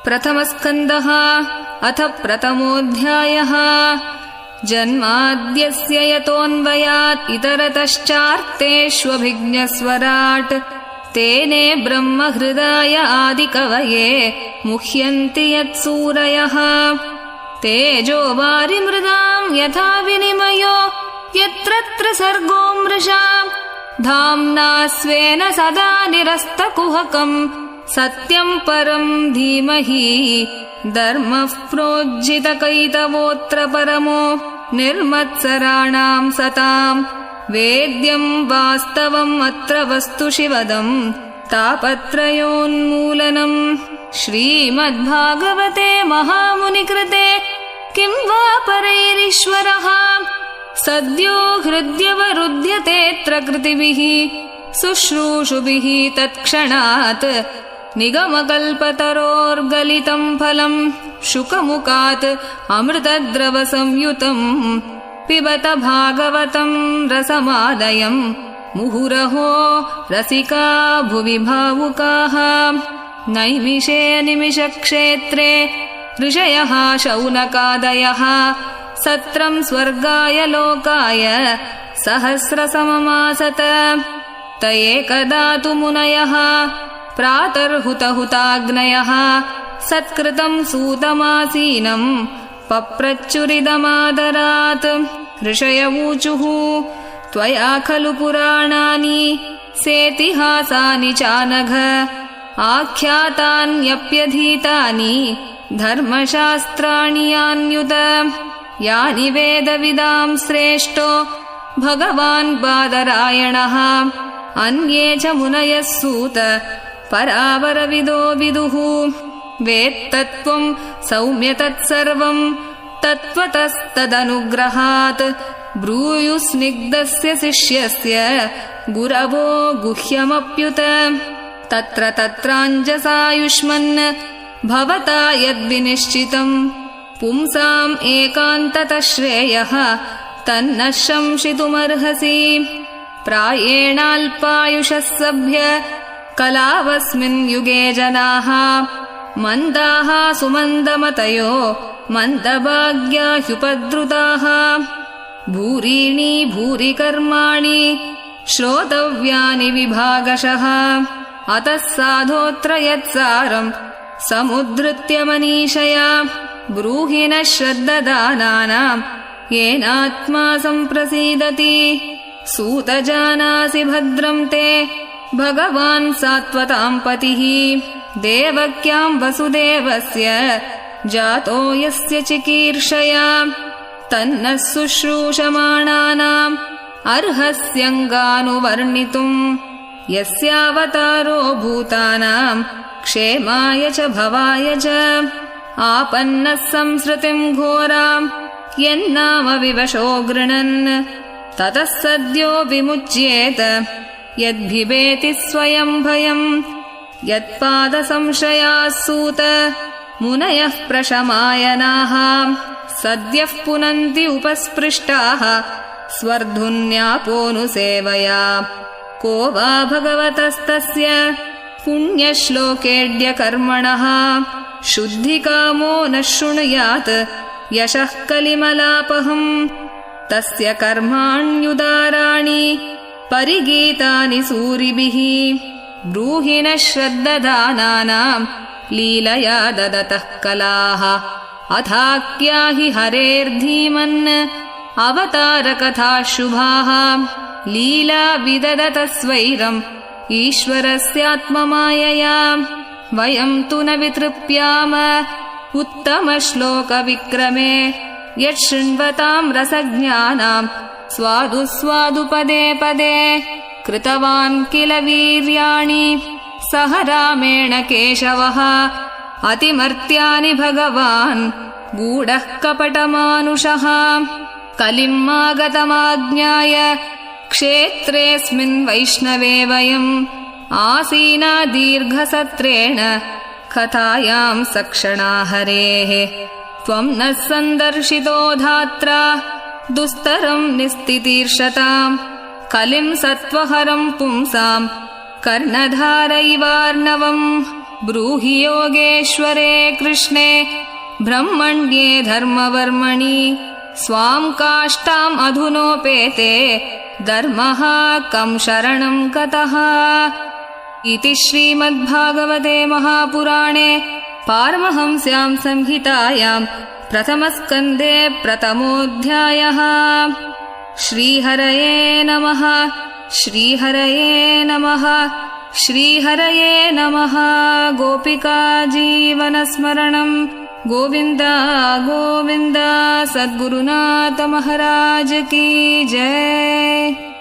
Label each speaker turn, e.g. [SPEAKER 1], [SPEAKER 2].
[SPEAKER 1] प्रथमस्कन्धः अथ प्रथमोऽध्यायः। जन्माद्यस्य यतोऽन्वयात् इतरतश्चार्तेष्वभिज्ञस्वराट् तेने ब्रह्महृदाय आदिकवये मुह्यन्ति यत्सूरयः। तेजो वारिमृदाम् यथा विनिमयो यत्रत्र सर्गो मृषा धाम्ना स्वेन सदा निरस्तकुहकम् सत्यम् परम् धीमहि। धर्मः प्रोज्झितकैतवोऽत्र परमो निर्मत्सराणाम् सताम् वेद्यम् वास्तवम् अत्र वस्तु शिवदम् तापत्रयोन्मूलनम्। श्रीमद्भागवते महामुनिकृते किं वा परैरीश्वरः सद्यो हृद्यवरुध्यतेऽत्र कृतिभिः शुश्रूषुभिः तत्क्षणात् निगमकल्पतरोर्गलितम् फलम् शुकमुखात् अमृतद्रवसंयुतम् पिबत भागवतम् रसमादयम् मुहुरहो रसिका भुवि भावुकाः। नैमिषे निमिषक्षेत्रे ऋषयः शौनकादयः सत्रम् स्वर्गाय लोकाय सहस्रसममासत। त एकदा तु मुनयः प्रातर्हुतहुताग्नयः सत्कृतम् सूतमासीनम् पप्रच्चुरिदमादरात्। ऋषयवूचुः त्वया खलु पुराणानि सेतिहासानि चानघ आख्यातान्यप्यधीतानि धर्मशास्त्राणि यान्युत। यानि वेदविदाम् श्रेष्ठो भगवान् बादरायणः अन्ये च मुनयः सूत परावरविदो विदुः। वेत्तत्त्वम् सौम्य तत्सर्वम् तत्त्वतस्तदनुग्रहात् ब्रूयुस्निग्धस्य शिष्यस्य गुरवो गुह्यमप्युत। तत्र तत्राञ्जसायुष्मन् भवता यद्विनिश्चितम् पुंसाम् एकान्ततः श्रेयः तन्न शंसितुमर्हसि। प्रायेणाल्पायुषः सभ्य कलावस्मिन् युगे जनाः मन्दाः सुमन्दमतयो मन्दभाग्या ह्युपद्रुताः। भूरीणि भूरि कर्माणि श्रोतव्यानि विभागशः अतः साधोऽत्र यत्सारम् समुद्धृत्य मनीषया ब्रूहि नः श्रद्ददानानाम् येनात्मा सम्प्रसीदति। सूत जानासि भद्रम् ते भगवान् सात्वताम् पतिः देवक्याम् वसुदेवस्य जातो यस्य चिकीर्षया तन्नः शुश्रूषमाणानाम् अर्हस्यङ्गानुवर्णितुम् यस्यावतारो भूतानाम् क्षेमाय च भवाय च। आपन्नः संसृतिम् घोराम् यन्नाम विवशो गृणन् ततः सद्यो विमुच्येत यद्भिबेति स्वयम् भयम्। यत्पादसंशयाः सूत मुनयः प्रशमायनाः सद्यः पुनन्ति उपस्पृष्टाः स्वर्धुन्यापोऽनुसेवया। को वा भगवतस्तस्य पुण्यश्लोकेऽड्यकर्मणः शुद्धिकामो न शृणुयात् यशः कलिमलापहम्। तस्य कर्माण्युदाराणि परिगीतानि सूरिभिः ब्रूहि नः श्रद्ददानानाम् लीलया ददतः कलाः। अथाख्या हि हरेर्धीमन् अवतारकथाः शुभाः लीला विददतः स्वैरम् ईश्वरस्यात्ममायया। वयम् तु न वितृप्याम उत्तमश्लोकविक्रमे यच्छृण्वताम् रसज्ञानाम् स्वादु स्वादु पदे पदे। कृतवान् किल वीर्याणि सह रामेण केशवः अतिमर्त्यानि भगवान् गूढः कपटमानुषः। कलिम् आगतमाज्ञाय क्षेत्रेऽस्मिन् वैष्णवे वयम् आसीना दीर्घसत्रेण कथायाम् सक्षणा हरेः। त्वम् नः सन्दर्शितो धात्रा दुस्तरम् निस्तितीर्षताम् कलिम् सत्त्वहरम् पुंसाम् कर्णधारैवार्णवम्। ब्रूहि योगेश्वरे कृष्णे ब्रह्मण्ये धर्मवर्मणि स्वां काष्ठाम् अधुनोपेते धर्मः कं शरणं गतः। इति श्रीमद्भागवते महापुराणे पारमहंस्यां संहितायां प्रथमस्कन्धे प्रथमोऽध्यायः। श्रीहरये नमः। श्रीहरये नमः। श्रीहरये नमः। गोपिका जीवनस्मरणं गोविन्द गोविन्द। सद्गुरुनाथ महाराज की जय।